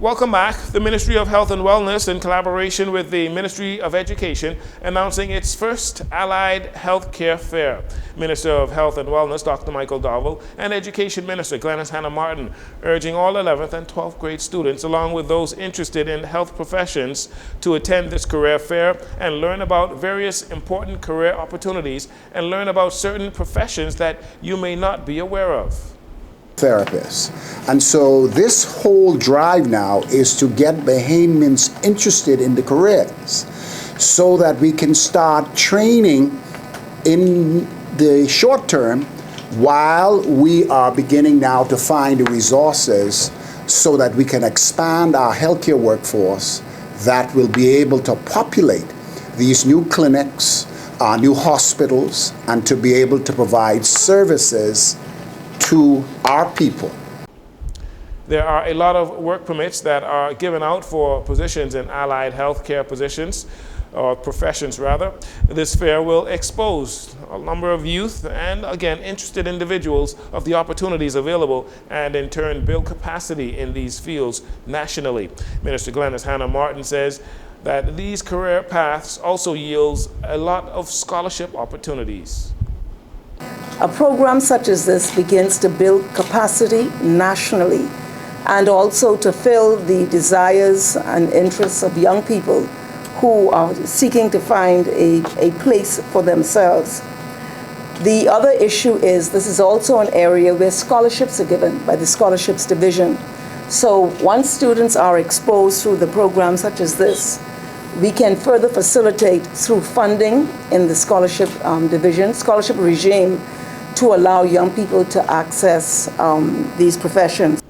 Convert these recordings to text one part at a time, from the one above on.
Welcome back. The Ministry of Health and Wellness, in collaboration with the Ministry of Education, announcing its first Allied Healthcare Fair. Minister of Health and Wellness, Dr. Michael Dowell, and Education Minister Glennis Hannah Martin, urging all 11th and 12th grade students, along with those interested in health professions, to attend this career fair and learn about various important career opportunities and learn about certain professions that you may not be aware of. Therapists. And so this whole drive now is to get Bahamians interested in the careers so that we can start training in the short term while we are beginning now to find the resources so that we can expand our healthcare workforce that will be able to populate these new clinics, our new hospitals, and to be able to provide services to our people. There are a lot of work permits that are given out for positions in allied healthcare positions, or professions rather. This fair will expose a number of youth and, again, interested individuals of the opportunities available and in turn build capacity in these fields nationally. Minister Glennis Hannah Martin says that these career paths also yields a lot of scholarship opportunities. A program such as this begins to build capacity nationally and also to fill the desires and interests of young people who are seeking to find a place for themselves. The other issue is this is also an area where scholarships are given by the Scholarships Division. So once students are exposed through the program such as this, we can further facilitate through funding in the scholarship division, scholarship regime, to allow young people to access these professions.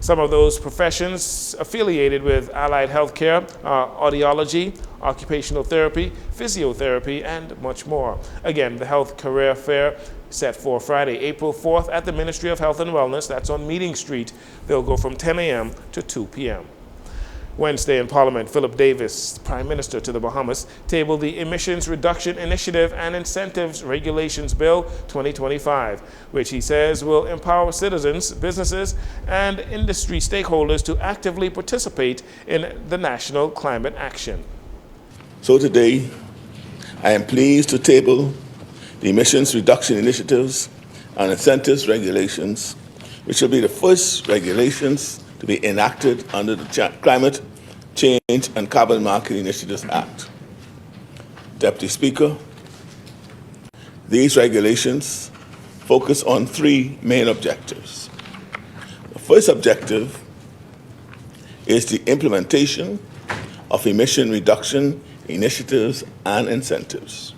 Some of those professions affiliated with allied healthcare are audiology, occupational therapy, physiotherapy, and much more. Again, the Health Career Fair set for Friday, April 4th at the Ministry of Health and Wellness. That's on Meeting Street. They'll go from 10 a.m. to 2 p.m. Wednesday in Parliament, Philip Davis, Prime Minister to the Bahamas, tabled the Emissions Reduction Initiative and Incentives Regulations Bill 2025, which he says will empower citizens, businesses, and industry stakeholders to actively participate in the national climate action. So today, I am pleased to table the Emissions Reduction Initiatives and Incentives Regulations, which will be the first regulations to be enacted under the Climate Change and Carbon Market Initiatives Act. Deputy Speaker, these regulations focus on three main objectives. The first objective is the implementation of emission reduction initiatives and incentives.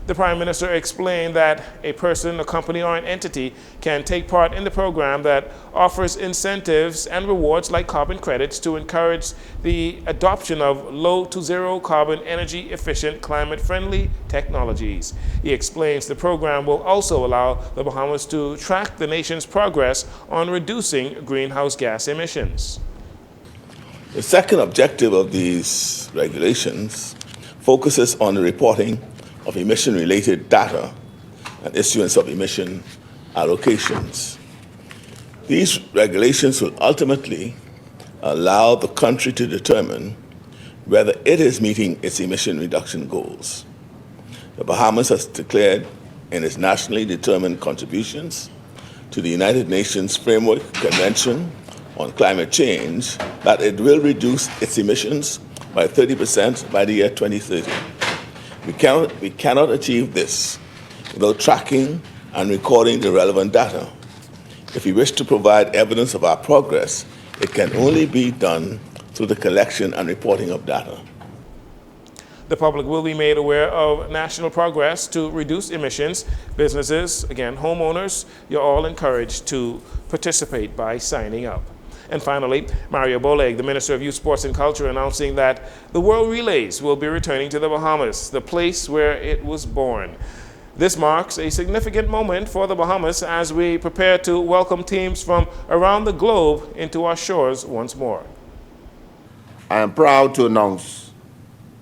The Prime Minister explained that a person, a company, or an entity can take part in the program that offers incentives and rewards like carbon credits to encourage the adoption of low to zero carbon energy efficient climate friendly technologies. He explains the program will also allow the Bahamas to track the nation's progress on reducing greenhouse gas emissions. The second objective of these regulations focuses on the reporting of emission-related data and issuance of emission allocations. These regulations will ultimately allow the country to determine whether it is meeting its emission reduction goals. The Bahamas has declared in its nationally determined contributions to the United Nations Framework Convention on Climate Change that it will reduce its emissions by 30% by the year 2030. We cannot achieve this without tracking and recording the relevant data. If we wish to provide evidence of our progress, it can only be done through the collection and reporting of data. The public will be made aware of national progress to reduce emissions. Businesses, again, homeowners, you're all encouraged to participate by signing up. And finally, Mario Boleg, the Minister of Youth, Sports and Culture, announcing that the World Relays will be returning to the Bahamas, the place where it was born. This marks a significant moment for the Bahamas as we prepare to welcome teams from around the globe into our shores once more. I am proud to announce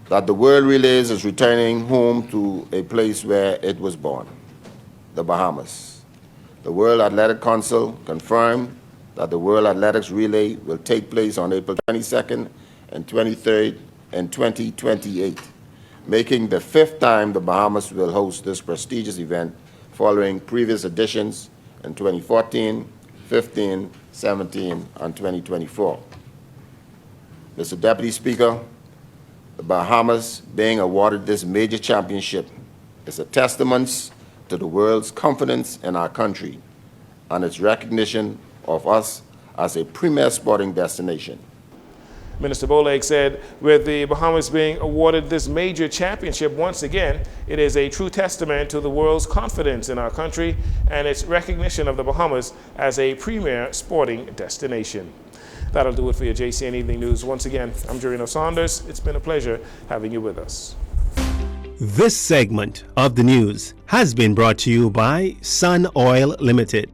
that the World Relays is returning home to a place where it was born, the Bahamas. The World Athletic Council confirmed that the World Athletics Relay will take place on April 22nd and 23rd in 2028, making the 5th time the Bahamas will host this prestigious event following previous editions in 2014, 15, 17, and 2024. Mr. Deputy Speaker, the Bahamas being awarded this major championship is a testament to the world's confidence in our country and its recognition of us as a premier sporting destination. Minister Bolek said, with the Bahamas being awarded this major championship once again, it is a true testament to the world's confidence in our country and its recognition of the Bahamas as a premier sporting destination. That'll do it for your JCN Evening News. Once again, I'm Jcn Saunders. It's been a pleasure having you with us. This segment of the news has been brought to you by Sun Oil Limited.